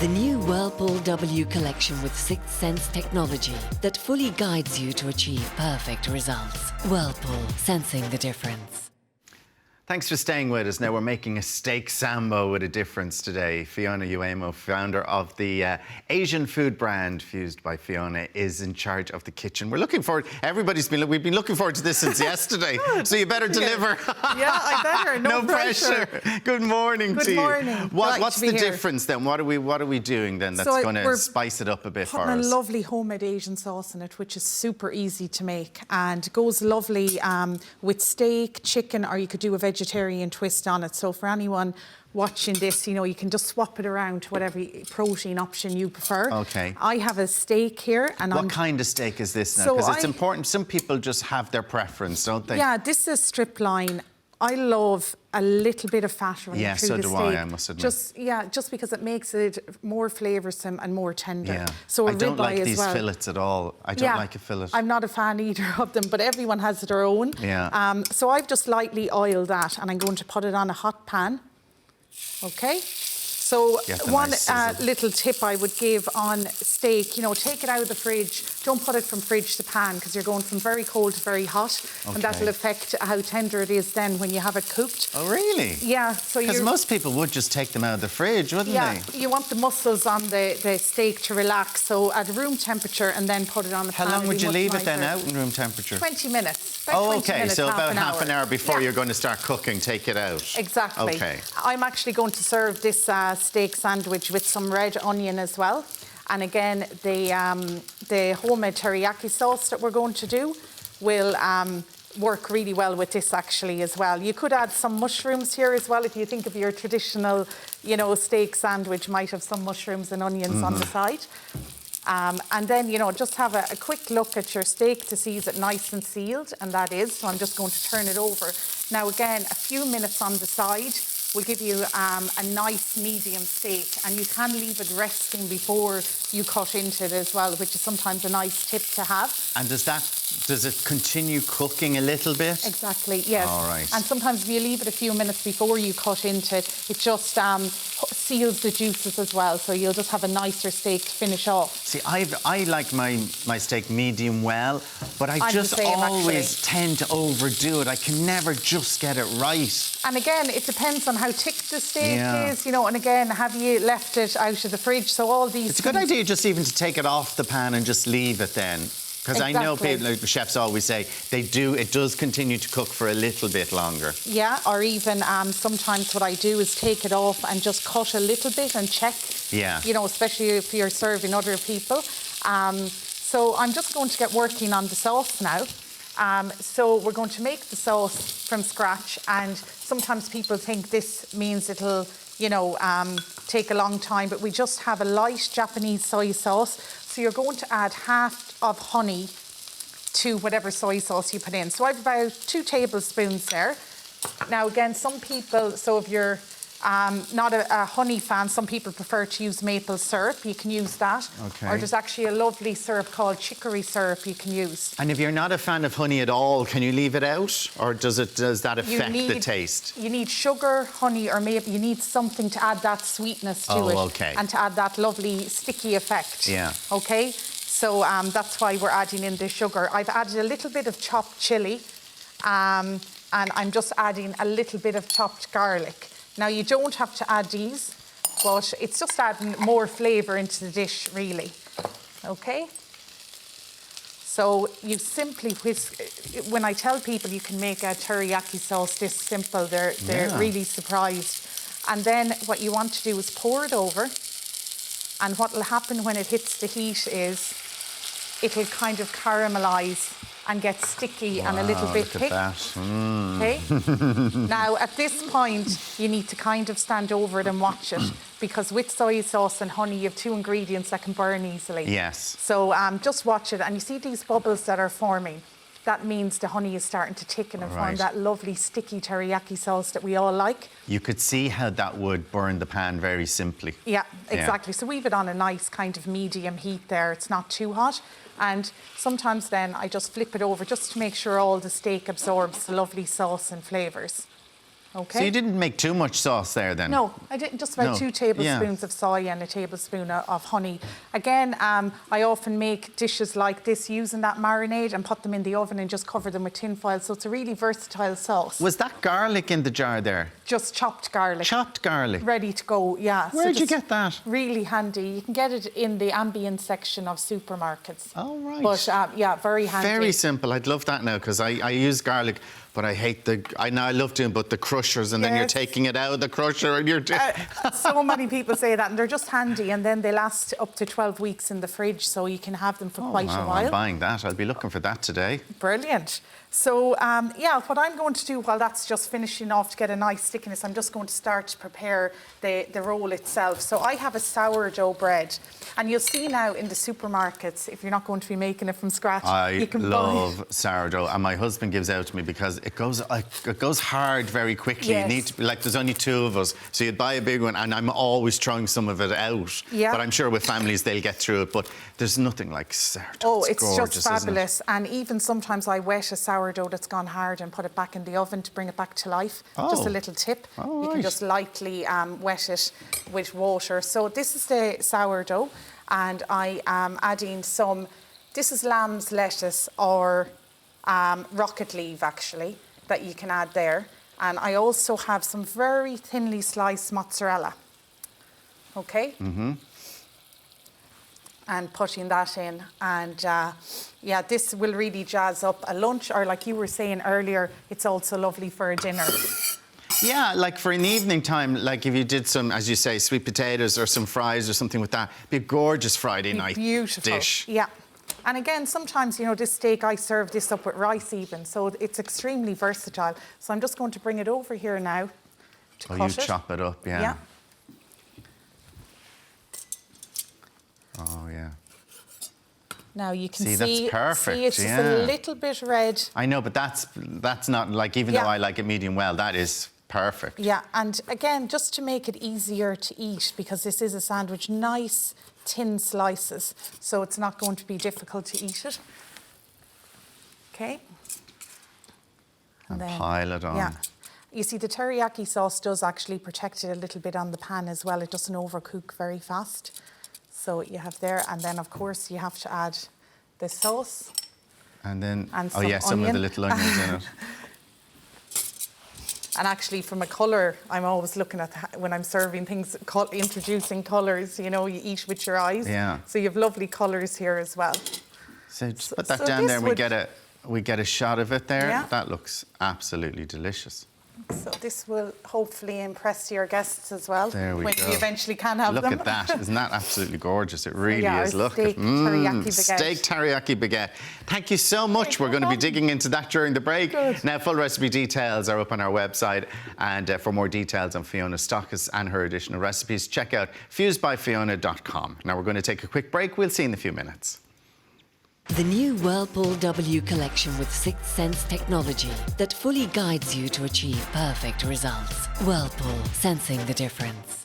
The new Whirlpool W collection with Sixth Sense technology that fully guides you to achieve perfect results. Whirlpool, sensing the difference. Thanks for staying with us. Now we're making a steak sambo with a difference today. Fiona Uemo, founder of the Asian food brand Fused by Fiona, is in charge of the kitchen. We're looking forward. We've been looking forward to this since yesterday. So you better deliver. Yeah, I better. No pressure. Good morning to you. Good morning. What's the difference then? What are we doing then that's going to spice it up a bit for us? Putting a lovely homemade Asian sauce in it, which is super easy to make and goes lovely with steak, chicken, or you could do a vegetarian twist on it. So for anyone watching this, you can just swap it around to whatever protein option you prefer. Okay. I have a steak here. And what kind of steak is this now? Because it's important. Some people just have their preference, don't they? Yeah, this is strip line. I love a little bit of fat running through the steak. Yeah, so do I must admit. Just because it makes it more flavoursome and more tender. Yeah. So I don't like these fillets at all. I don't like a fillet. I'm not a fan either of them, but everyone has their own. Yeah. So I've just lightly oiled that and I'm going to put it on a hot pan. Okay? So one little tip I would give on steak, take it out of the fridge. Don't put it from fridge to pan because you're going from very cold to very hot. Okay. And that'll affect how tender it is then when you have it cooked. Oh, really? Yeah. So because most people would just take them out of the fridge, wouldn't they? Yeah. You want the muscles on the steak to relax. So at room temperature and then put it on the pan. How long would you leave it then out in room temperature? 20 minutes. Oh, okay. So about half an hour before you're going to start cooking, take it out. Exactly. Okay. I'm actually going to serve this steak sandwich with some red onion as well. And again, the homemade teriyaki sauce that we're going to do will work really well with this actually as well. You could add some mushrooms here as well if you think of your traditional, steak sandwich might have some mushrooms and onions on the side. And then, just have a quick look at your steak to see is it nice and sealed, and that is. So I'm just going to turn it over. Now again, a few minutes on the side will give you a nice medium steak, and you can leave it resting before you cut into it as well, which is sometimes a nice tip to have. And does it continue cooking a little bit? Exactly, yes. All right. And sometimes if you leave it a few minutes before you cut into it, it just seals the juices as well, so you'll just have a nicer steak to finish off. See, I like my steak medium well, but I just always tend to overdo it. I can never just get it right. And again, it depends on how thick the steak is, and again, have you left it out of the fridge? So all these It's a good idea just even to take it off the pan and just leave it then. Because I know people, like the chefs always say, it does continue to cook for a little bit longer. Yeah, or even sometimes what I do is take it off and just cut a little bit and check. Yeah. Especially if you're serving other people. So I'm just going to get working on the sauce now. So we're going to make the sauce from scratch, and sometimes people think this means it'll, take a long time, but we just have a light Japanese soy sauce. So you're going to add half of honey to whatever soy sauce you put in. So I have about 2 tablespoons there. Now again, some people, so if you're not a honey fan, some people prefer to use maple syrup. You can use that. Okay. Or there's actually a lovely syrup called chicory syrup you can use. And if you're not a fan of honey at all, can you leave it out? Or does that affect the taste? You need sugar, honey, or maybe you need something to add that sweetness to it. Okay. And to add that lovely sticky effect. Yeah. Okay? So that's why we're adding in the sugar. I've added a little bit of chopped chilli. And I'm just adding a little bit of chopped garlic. Now, you don't have to add these, but it's just adding more flavour into the dish, really. Okay? So you simply whisk. When I tell people you can make a teriyaki sauce this simple, they're really surprised. And then what you want to do is pour it over. And what will happen when it hits the heat is it'll kind of caramelise and get sticky and a little bit thick. Okay? Now, at this point, you need to kind of stand over it and watch it, because with soy sauce and honey, you have 2 ingredients that can burn easily. Yes. So just watch it, and you see these bubbles that are forming. That means the honey is starting to thicken and form that lovely sticky teriyaki sauce that we all like. You could see how that would burn the pan very simply. Yeah, exactly. So we've it on a nice kind of medium heat there. It's not too hot. And sometimes then I just flip it over just to make sure all the steak absorbs the lovely sauce and flavours. Okay. So you didn't make too much sauce there then? No, I didn't. Just about No. 2 tablespoons of soy and a tablespoon of honey. Again, I often make dishes like this using that marinade and put them in the oven and just cover them with tin foil. So it's a really versatile sauce. Was that garlic in the jar there? Just chopped garlic. Chopped garlic? Ready to go, yeah. Where'd you just get that? Really handy. You can get it in the ambient section of supermarkets. Oh, right. But yeah, very handy. Very simple. I'd love that now because I use garlic, but I hate I love doing but the crushers, and then you're Yes. taking it out of the crusher and you're doing... So many people say that, and they're just handy, and then they last up to 12 weeks in the fridge, so you can have them for quite a Wow, while. I'm buying that. I'll be looking for that today. Brilliant. So, yeah, what I'm going to do while that's just finishing off to get a nice stickiness, I'm just going to start to prepare the roll itself. So I have a sourdough bread, and you'll see now in the supermarkets, if you're not going to be making it from scratch, you I can love sourdough, and my husband gives out to me because it goes hard very quickly. Yes. You need to, like, there's only 2 of us, so you'd buy a big one, and I'm always throwing some of it out. Yeah. But I'm sure with families they'll get through it. But there's nothing like sourdough. Oh, it's gorgeous, just isn't it? fabulous. And even sometimes I wet a sourdough that's gone hard and put it back in the oven to bring it back to life. Just Oh. a little tip. Oh, you can right. just lightly wet it with water. So this is the sourdough, and I am adding some, this is lamb's lettuce or rocket leaf actually, that you can add there. And I also have some very thinly sliced mozzarella. Okay? Mm-hmm. And putting that in, and yeah, this will really jazz up a lunch, or like you were saying earlier, it's also lovely for a dinner. Yeah, like for an evening time, like if you did some, as you say, sweet potatoes or some fries or something with that, be a gorgeous Friday night Beautiful. dish. Yeah. And again, sometimes, you know, this steak, I serve this up with rice even, so it's extremely versatile. So I'm just going to bring it over here now to Oh, cut you it. chop it up, yeah. Yeah. Oh, yeah. Now you can See, that's perfect, see it's just yeah. a little bit red. I know, but that's not, like, even Yeah. though I like it medium well, that is perfect. Yeah, and again, just to make it easier to eat, because this is a sandwich, nice thin slices, so it's not going to be difficult to eat it. Okay. And pile it on. Yeah. You see, the teriyaki sauce does actually protect it a little bit on the pan as well. It doesn't overcook very fast. So you have there, and then of course you have to add the sauce. And then, And oh some yeah, some of the onion. little onions in it. And actually, from a colour, I'm always looking at when I'm serving things, introducing colours. You know, you eat with your eyes. Yeah. So you have lovely colours here as well. So just put that so down this there, and would- we get a shot of it there. Yeah. That looks absolutely delicious. So this will hopefully impress your guests as well. There we when go. we eventually can have Look them. at that. Isn't that absolutely gorgeous? It really yeah, is. our Look steak at teriyaki baguette. steak teriyaki baguette. Thank you so much. No We're going to be problem. digging into that during the break. Good. Now, full recipe details are up on our website. And for more details on Fiona Stockus and her additional recipes, check out fusedbyfiona.com. Now, we're going to take a quick break. We'll see you in a few minutes. The new Whirlpool W collection with Sixth Sense technology that fully guides you to achieve perfect results. Whirlpool, sensing the difference.